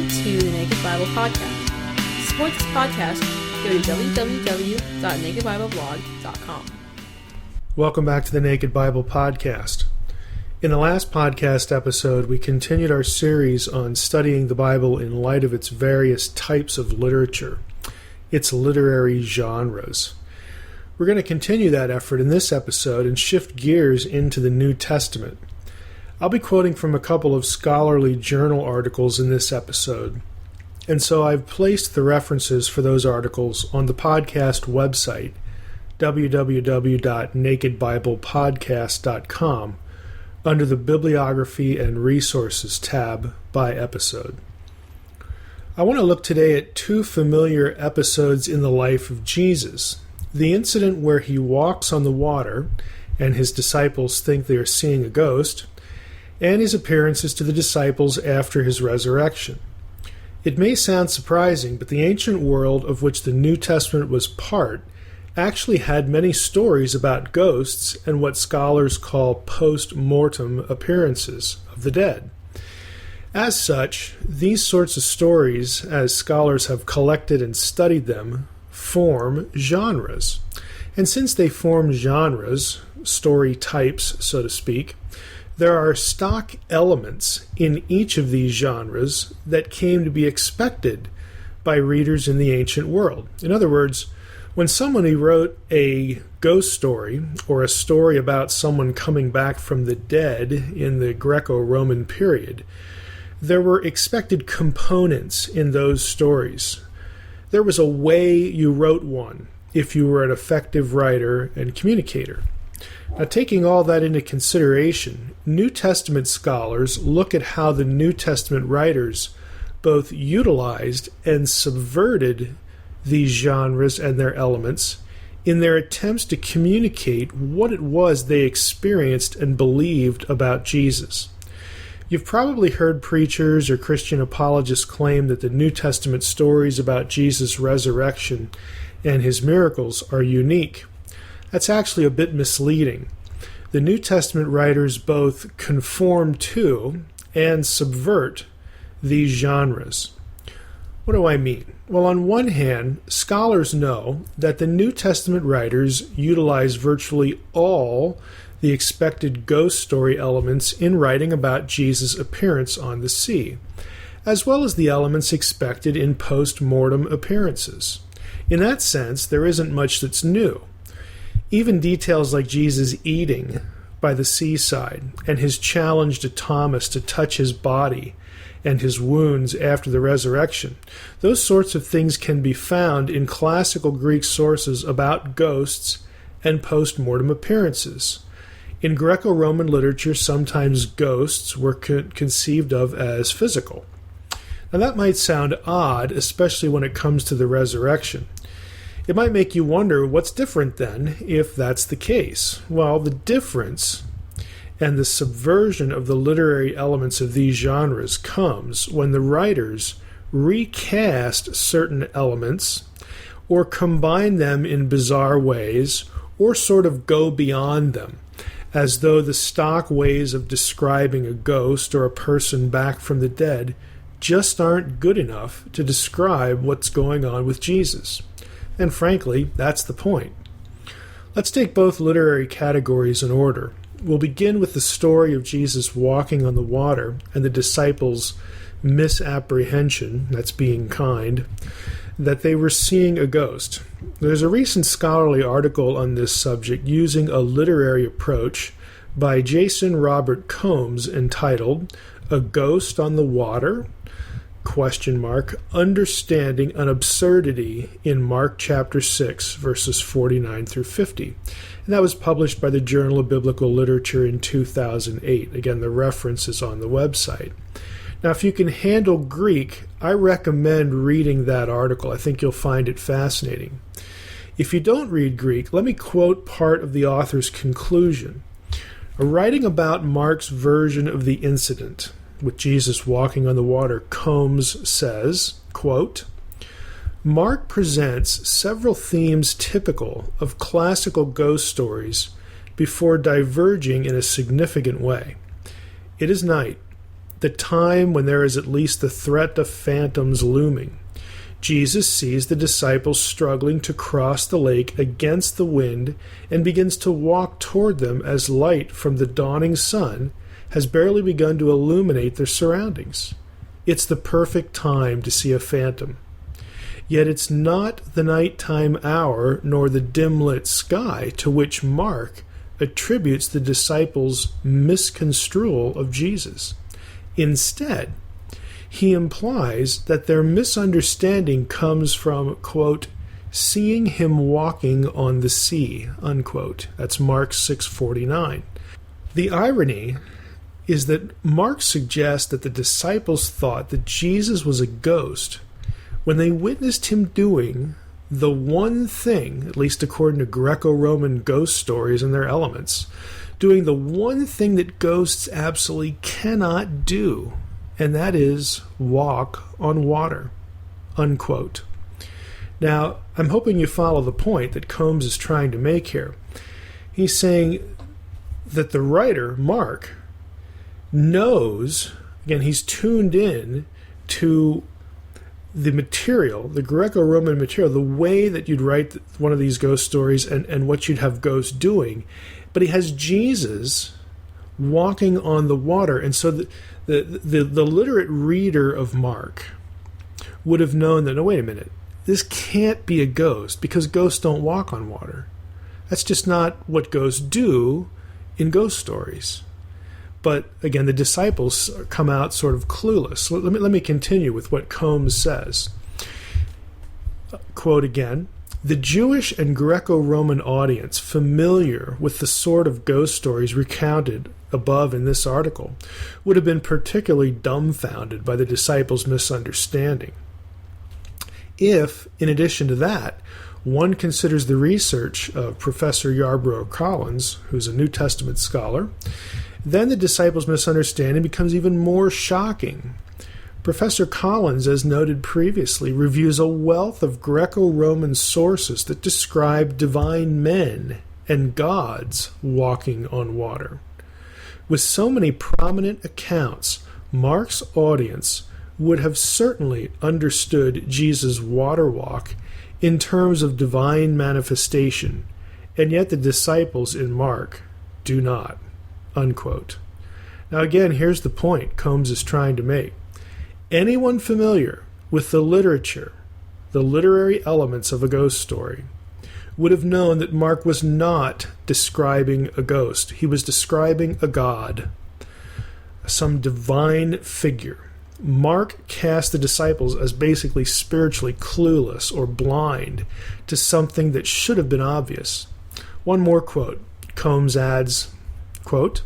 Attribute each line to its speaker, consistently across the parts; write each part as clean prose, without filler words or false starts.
Speaker 1: listening to the Naked Bible Podcast. To support this podcast, go to www.nakedbibleblog.com.
Speaker 2: Welcome back to the Naked Bible Podcast. In the last podcast episode, we continued our series on studying the Bible in light of its various types of literature, its literary genres. We're going to continue that effort in this episode and shift gears into the New Testament. I'll be quoting from a couple of scholarly journal articles in this episode, and so I've placed the references for those articles on the podcast website, www.nakedbiblepodcast.com, under the Bibliography and Resources tab by episode. I want to look today at two familiar episodes in the life of Jesus. The incident where he walks on the water and his disciples think they are seeing a ghost, and his appearances to the disciples after his resurrection. It may sound surprising, but the ancient world of which the New Testament was part actually had many stories about ghosts and what scholars call post-mortem appearances of the dead. As such, these sorts of stories, as scholars have collected and studied them, form genres. And since they form genres, story types, so to speak, there are stock elements in each of these genres that came to be expected by readers in the ancient world. In other words, when somebody wrote a ghost story or a story about someone coming back from the dead in the Greco-Roman period, there were expected components in those stories. There was a way you wrote one if you were an effective writer and communicator. Now, taking all that into consideration, New Testament scholars look at how the New Testament writers both utilized and subverted these genres and their elements in their attempts to communicate what it was they experienced and believed about Jesus. You've probably heard preachers or Christian apologists claim that the New Testament stories about Jesus' resurrection and his miracles are unique. That's actually a bit misleading. The New Testament writers both conform to and subvert these genres. What do I mean? Well, on one hand, scholars know that the New Testament writers utilize virtually all the expected ghost story elements in writing about Jesus' appearance on the sea, as well as the elements expected in post-mortem appearances. In that sense, there isn't much that's new. Even details like Jesus eating by the seaside and his challenge to Thomas to touch his body and his wounds after the resurrection, those sorts of things can be found in classical Greek sources about ghosts and post-mortem appearances. In Greco-Roman literature, sometimes ghosts were conceived of as physical. Now that might sound odd, especially when it comes to the resurrection. It might make you wonder what's different then if that's the case. Well, the difference and the subversion of the literary elements of these genres comes when the writers recast certain elements or combine them in bizarre ways or sort of go beyond them, as though the stock ways of describing a ghost or a person back from the dead just aren't good enough to describe what's going on with Jesus. And frankly, that's the point. Let's take both literary categories in order. We'll begin with the story of Jesus walking on the water and the disciples' misapprehension, that's being kind, that they were seeing a ghost. There's a recent scholarly article on this subject using a literary approach by Jason Robert Combs entitled "A Ghost on the Water? Understanding an Absurdity in Mark chapter 6, verses 49 through 50. And that was published by the Journal of Biblical Literature in 2008. Again, the reference is on the website. Now, if you can handle Greek, I recommend reading that article. I think you'll find it fascinating. If you don't read Greek, let me quote part of the author's conclusion. Writing about Mark's version of the incident, with Jesus walking on the water, Combs says, quote, Mark presents several themes typical of classical ghost stories before diverging in a significant way. It is night. the time when there is at least the threat of phantoms looming. Jesus sees the disciples struggling to cross the lake against the wind and begins to walk toward them as light from the dawning sun has barely begun to illuminate their surroundings. It's the perfect time to see a phantom. Yet it's not the nighttime hour nor the dim-lit sky to which Mark attributes the disciples' misconstrual of Jesus. Instead, he implies that their misunderstanding comes from, quote, seeing him walking on the sea, unquote. That's Mark 6:49. The irony is that Mark suggests that the disciples thought that Jesus was a ghost when they witnessed him doing the one thing, at least according to Greco-Roman ghost stories and their elements, doing the one thing that ghosts absolutely cannot do, and that is walk on water, unquote. Now, I'm hoping you follow the point that Combs is trying to make here. He's saying that the writer, Mark, knows, again, he's tuned in to the material, the Greco-Roman material, the way that you'd write one of these ghost stories and what you'd have ghosts doing. But he has Jesus walking on the water. And so the literate reader of Mark would have known that, no, wait a minute, this can't be a ghost because ghosts don't walk on water. That's just not what ghosts do in ghost stories. But again, the disciples come out sort of clueless. Let me continue with what Combs says. Quote again, the Jewish and Greco-Roman audience familiar with the sort of ghost stories recounted above in this article would have been particularly dumbfounded by the disciples' misunderstanding. If, in addition to that, one considers the research of Professor Yarbrough Collins, who's a New Testament scholar, then the disciples' misunderstanding becomes even more shocking. Professor Collins, as noted previously, reviews a wealth of Greco-Roman sources that describe divine men and gods walking on water. With so many prominent accounts, Mark's audience would have certainly understood Jesus' water walk in terms of divine manifestation, and yet the disciples in Mark do not. Unquote. Now again, here's the point Combs is trying to make. Anyone familiar with the literature, the literary elements of a ghost story, would have known that Mark was not describing a ghost. He was describing a god, some divine figure. Mark cast the disciples as basically spiritually clueless or blind to something that should have been obvious. One more quote. Combs adds, quote,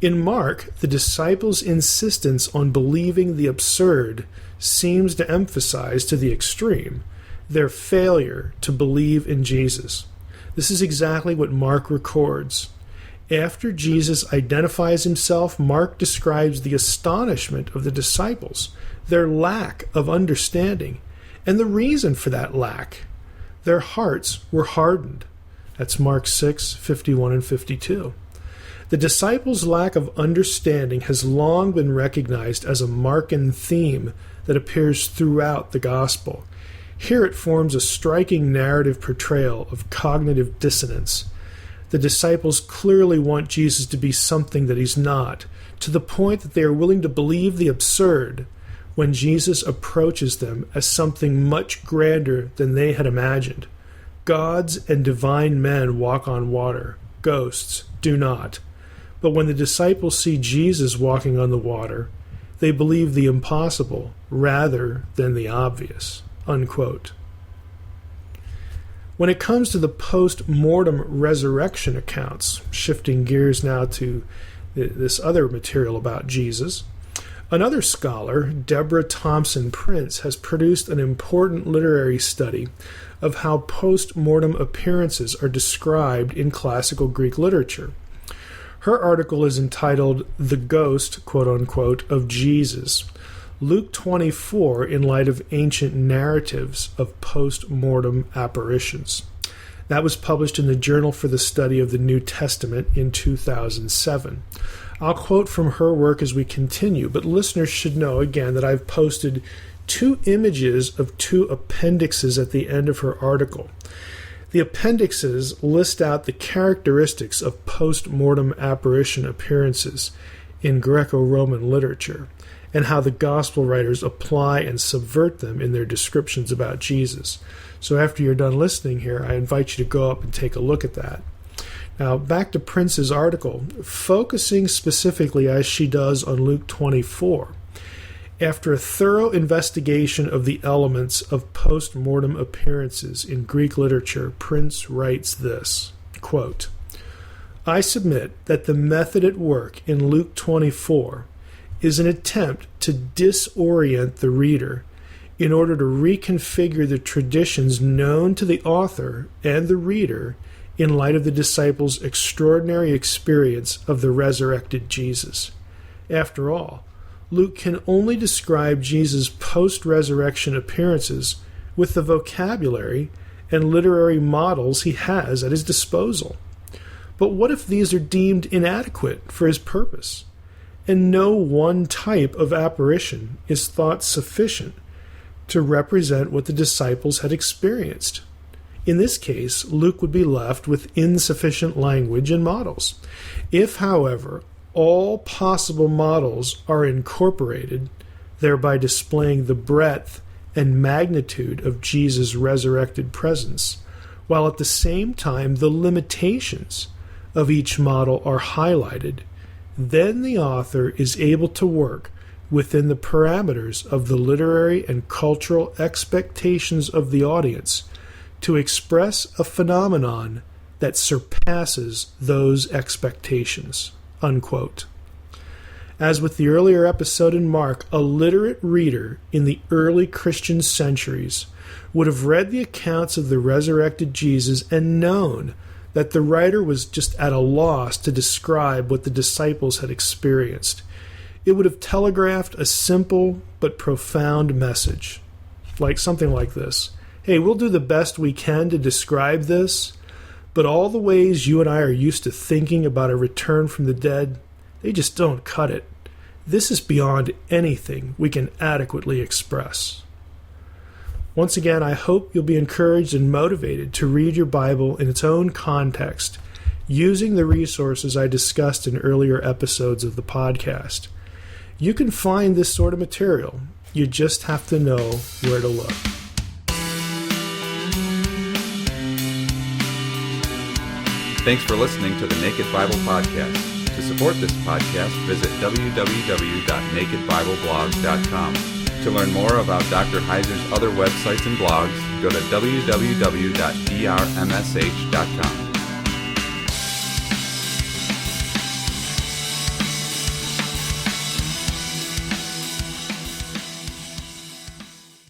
Speaker 2: in Mark, the disciples' insistence on believing the absurd seems to emphasize to the extreme their failure to believe in Jesus. This is exactly what Mark records. After Jesus identifies himself, Mark describes the astonishment of the disciples, their lack of understanding, and the reason for that lack. Their hearts were hardened. That's Mark 6:51 and 52. The disciples' lack of understanding has long been recognized as a Markan theme that appears throughout the gospel. Here it forms a striking narrative portrayal of cognitive dissonance. The disciples clearly want Jesus to be something that he's not, to the point that they are willing to believe the absurd when Jesus approaches them as something much grander than they had imagined. Gods and divine men walk on water. Ghosts do not. But when the disciples see Jesus walking on the water, they believe the impossible rather than the obvious. Unquote. When it comes to the post-mortem resurrection accounts, shifting gears now to this other material about Jesus, another scholar, Deborah Thompson Prince, has produced an important literary study of how post-mortem appearances are described in classical Greek literature. Her article is entitled The Ghost, quote-unquote, of Jesus, Luke 24 in light of ancient narratives of post-mortem apparitions. That was published in the Journal for the Study of the New Testament in 2007. I'll quote from her work as we continue, but listeners should know again that I've posted 2 images of 2 appendixes at the end of her article. The appendixes list out the characteristics of post-mortem apparition appearances in Greco-Roman literature and how the gospel writers apply and subvert them in their descriptions about Jesus. So after you're done listening here, I invite you to go up and take a look at that. Now, back to Prince's article, focusing specifically as she does on Luke 24. After a thorough investigation of the elements of post-mortem appearances in Greek literature, Prince writes this, quote, "I submit that the method at work in Luke 24 is an attempt to disorient the reader in order to reconfigure the traditions known to the author and the reader in light of the disciples' extraordinary experience of the resurrected Jesus. After all, Luke can only describe Jesus' post-resurrection appearances with the vocabulary and literary models he has at his disposal. But what if these are deemed inadequate for his purpose, and no one type of apparition is thought sufficient to represent what the disciples had experienced? In this case, Luke would be left with insufficient language and models. If, however, all possible models are incorporated, thereby displaying the breadth and magnitude of Jesus' resurrected presence, while at the same time the limitations of each model are highlighted, then the author is able to work within the parameters of the literary and cultural expectations of the audience to express a phenomenon that surpasses those expectations." Unquote. As with the earlier episode in Mark, a literate reader in the early Christian centuries would have read the accounts of the resurrected Jesus and known that the writer was just at a loss to describe what the disciples had experienced. It would have telegraphed a simple but profound message, like something like this. Hey, we'll do the best we can to describe this, but all the ways you and I are used to thinking about a return from the dead, they just don't cut it. This is beyond anything we can adequately express. Once again, I hope you'll be encouraged and motivated to read your Bible in its own context, using the resources I discussed in earlier episodes of the podcast. You can find this sort of material. You just have to know where to look.
Speaker 3: Thanks for listening to the Naked Bible Podcast. To support this podcast, visit www.nakedbibleblog.com. To learn more about Dr. Heiser's other websites and blogs, go to www.drmsh.com.